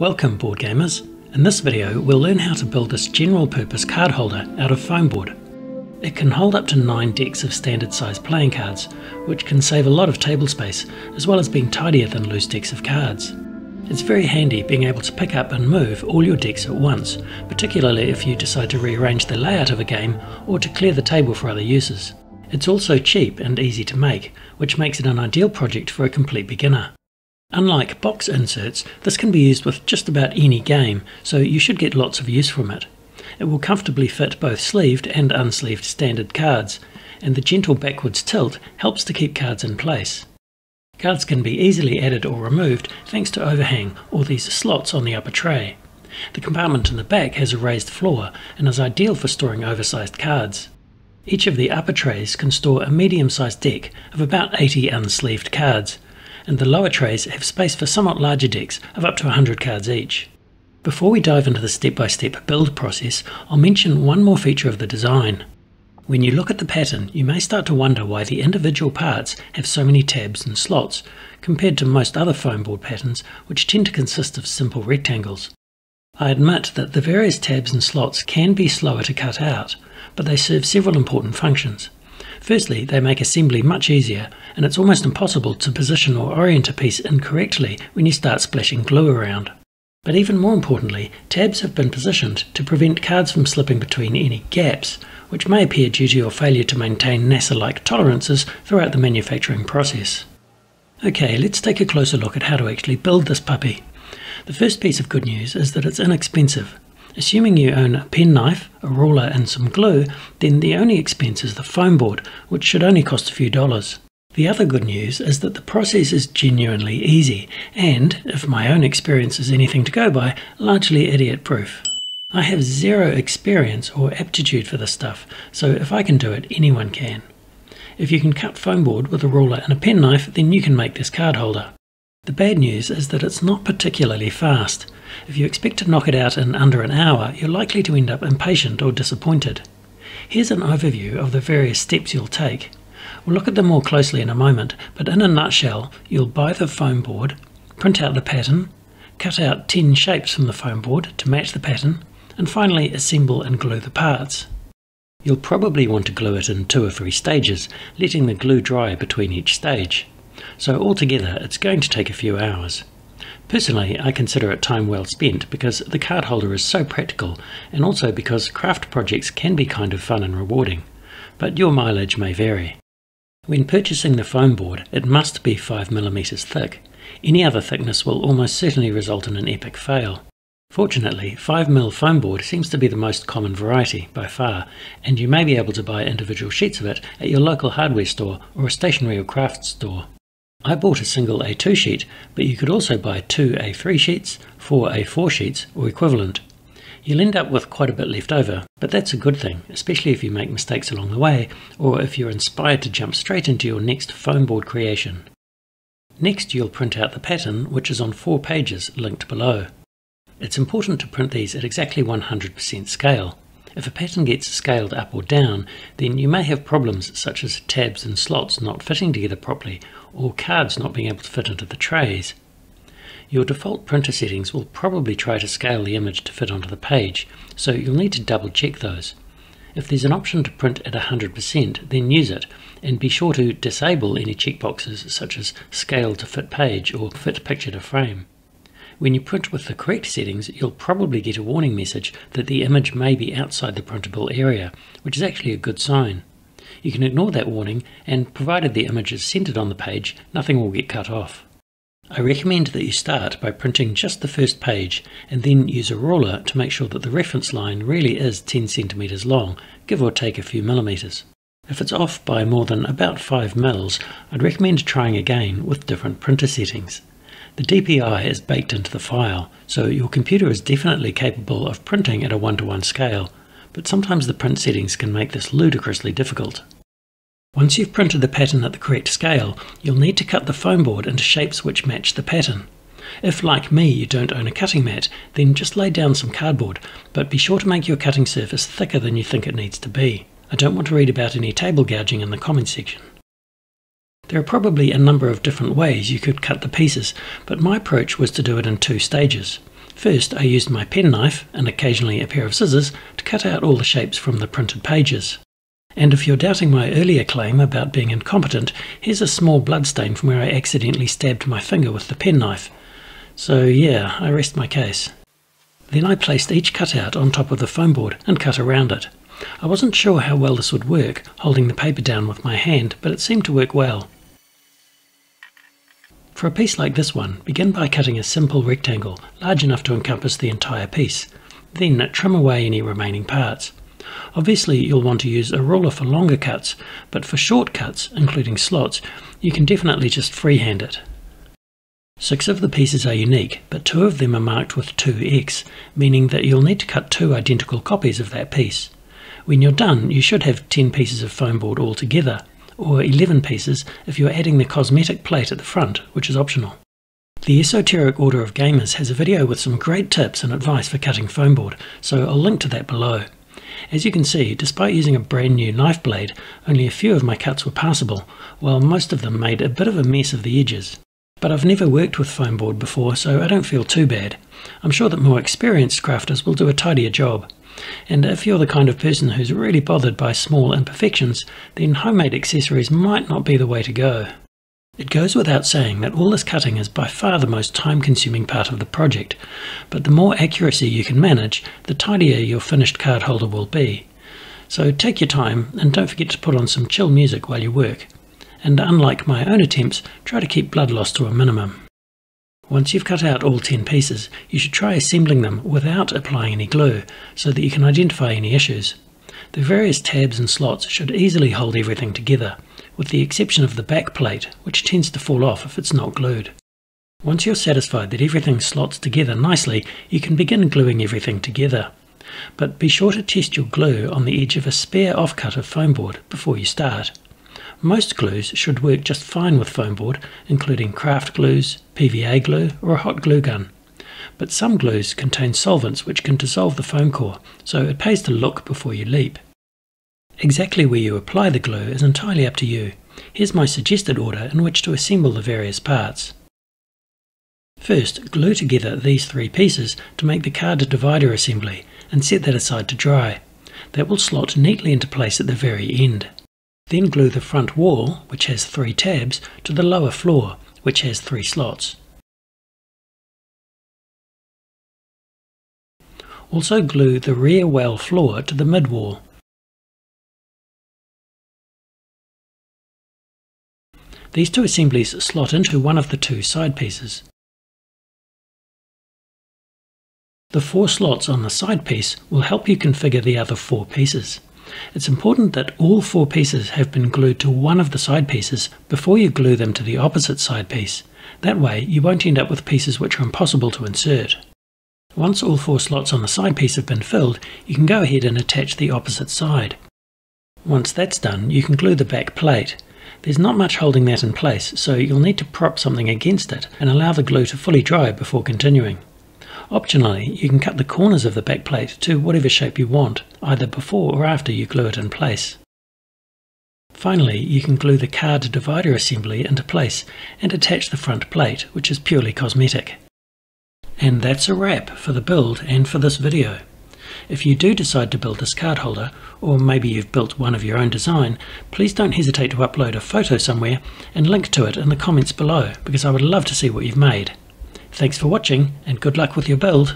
Welcome board gamers. In this video we'll learn how to build this general purpose card holder out of Foamboard. It can hold up to 9 decks of standard size playing cards, which can save a lot of table space as well as being tidier than loose decks of cards. It's very handy being able to pick up and move all your decks at once, particularly if you decide to rearrange the layout of a game or to clear the table for other uses. It's also cheap and easy to make, which makes it an ideal project for a complete beginner. Unlike box inserts, this can be used with just about any game, so you should get lots of use from it. It will comfortably fit both sleeved and unsleeved standard cards, and the gentle backwards tilt helps to keep cards in place. Cards can be easily added or removed thanks to overhang or these slots on the upper tray. The compartment in the back has a raised floor and is ideal for storing oversized cards. Each of the upper trays can store a medium-sized deck of about 80 unsleeved cards, and the lower trays have space for somewhat larger decks of up to 100 cards each. Before we dive into the step-by-step build process, I'll mention one more feature of the design. When you look at the pattern, you may start to wonder why the individual parts have so many tabs and slots, compared to most other Foamboard patterns, which tend to consist of simple rectangles. I admit that the various tabs and slots can be slower to cut out, but they serve several important functions. Firstly, they make assembly much easier, and it's almost impossible to position or orient a piece incorrectly when you start splashing glue around. But even more importantly, tabs have been positioned to prevent cards from slipping between any gaps, which may appear due to your failure to maintain NASA-like tolerances throughout the manufacturing process. Okay, let's take a closer look at how to actually build this puppy. The first piece of good news is that it's inexpensive. Assuming you own a penknife, a ruler and some glue, then the only expense is the foam board, which should only cost a few dollars. The other good news is that the process is genuinely easy and, if my own experience is anything to go by, largely idiot-proof. I have zero experience or aptitude for this stuff, so if I can do it, anyone can. If you can cut foam board with a ruler and a penknife, then you can make this card holder. The bad news is that it's not particularly fast. If you expect to knock it out in under an hour, you're likely to end up impatient or disappointed. Here's an overview of the various steps you'll take. We'll look at them more closely in a moment, but in a nutshell, you'll buy the foam board, print out the pattern, cut out 10 shapes from the foam board to match the pattern, and finally assemble and glue the parts. You'll probably want to glue it in 2 or 3 stages, letting the glue dry between each stage. So altogether it's going to take a few hours. Personally, I consider it time well spent because the card holder is so practical, and also because craft projects can be kind of fun and rewarding, but your mileage may vary. When purchasing the foam board, it must be 5mm thick. Any other thickness will almost certainly result in an epic fail. Fortunately, 5mm foam board seems to be the most common variety by far, and you may be able to buy individual sheets of it at your local hardware store or a stationery or craft store. I bought a single A2 sheet, but you could also buy 2 A3 sheets, 4 A4 sheets or equivalent. You'll end up with quite a bit left over, but that's a good thing, especially if you make mistakes along the way, or if you're inspired to jump straight into your next foam board creation. Next you'll print out the pattern, which is on 4 pages linked below. It's important to print these at exactly 100% scale. If a pattern gets scaled up or down, then you may have problems such as tabs and slots not fitting together properly, or cards not being able to fit into the trays. Your default printer settings will probably try to scale the image to fit onto the page, so you'll need to double check those. If there's an option to print at 100%, then use it, and be sure to disable any checkboxes such as scale to fit page or fit picture to frame. When you print with the correct settings, you'll probably get a warning message that the image may be outside the printable area, which is actually a good sign. You can ignore that warning, and provided the image is centered on the page, nothing will get cut off. I recommend that you start by printing just the first page, and then use a ruler to make sure that the reference line really is 10 centimeters long, give or take a few millimeters. If it's off by more than about 5 mils, I'd recommend trying again with different printer settings. The DPI is baked into the file, so your computer is definitely capable of printing at a 1:1 scale, but sometimes the print settings can make this ludicrously difficult. Once you've printed the pattern at the correct scale, you'll need to cut the foam board into shapes which match the pattern. If, like me, you don't own a cutting mat, then just lay down some cardboard, but be sure to make your cutting surface thicker than you think it needs to be. I don't want to read about any table gouging in the comments section. There are probably a number of different ways you could cut the pieces, but my approach was to do it in 2 stages. First, I used my penknife and occasionally a pair of scissors to cut out all the shapes from the printed pages. And if you're doubting my earlier claim about being incompetent, here's a small bloodstain from where I accidentally stabbed my finger with the penknife. So yeah, I rest my case. Then I placed each cutout on top of the foam board and cut around it. I wasn't sure how well this would work, holding the paper down with my hand, but it seemed to work well. For a piece like this one, begin by cutting a simple rectangle, large enough to encompass the entire piece. Then trim away any remaining parts. Obviously you'll want to use a ruler for longer cuts, but for short cuts, including slots, you can definitely just freehand it. 6 of the pieces are unique, but 2 of them are marked with 2x, meaning that you'll need to cut 2 identical copies of that piece. When you're done, you should have 10 pieces of foam board altogether, or 11 pieces if you're adding the cosmetic plate at the front, which is optional. The Esoteric Order of Gamers has a video with some great tips and advice for cutting foam board, so I'll link to that below. As you can see, despite using a brand new knife blade, only a few of my cuts were passable, while most of them made a bit of a mess of the edges. But I've never worked with foam board before, so I don't feel too bad. I'm sure that more experienced crafters will do a tidier job. And if you're the kind of person who's really bothered by small imperfections, then homemade accessories might not be the way to go. It goes without saying that all this cutting is by far the most time-consuming part of the project, but the more accuracy you can manage, the tidier your finished card holder will be. So take your time and don't forget to put on some chill music while you work. And unlike my own attempts, try to keep blood loss to a minimum. Once you've cut out all 10 pieces, you should try assembling them without applying any glue, so that you can identify any issues. The various tabs and slots should easily hold everything together, with the exception of the back plate, which tends to fall off if it's not glued. Once you're satisfied that everything slots together nicely, you can begin gluing everything together. But be sure to test your glue on the edge of a spare offcut of foam board before you start. Most glues should work just fine with foam board, including craft glues, PVA glue or a hot glue gun. But some glues contain solvents which can dissolve the foam core, so it pays to look before you leap. Exactly where you apply the glue is entirely up to you. Here's my suggested order in which to assemble the various parts. First, glue together these 3 pieces to make the card divider assembly and set that aside to dry. That will slot neatly into place at the very end. Then glue the front wall, which has 3 tabs, to the lower floor, which has 3 slots. Also glue the rear well floor to the mid wall. These 2 assemblies slot into one of the 2 side pieces. The 4 slots on the side piece will help you configure the other 4 pieces. It's important that all 4 pieces have been glued to one of the side pieces before you glue them to the opposite side piece. That way you won't end up with pieces which are impossible to insert. Once all 4 slots on the side piece have been filled, you can go ahead and attach the opposite side. Once that's done, you can glue the back plate. There's not much holding that in place, so you'll need to prop something against it and allow the glue to fully dry before continuing. Optionally, you can cut the corners of the back plate to whatever shape you want, either before or after you glue it in place. Finally, you can glue the card divider assembly into place and attach the front plate, which is purely cosmetic. And that's a wrap for the build and for this video. If you do decide to build this card holder, or maybe you've built one of your own design, please don't hesitate to upload a photo somewhere and link to it in the comments below, because I would love to see what you've made. Thanks for watching, and good luck with your build.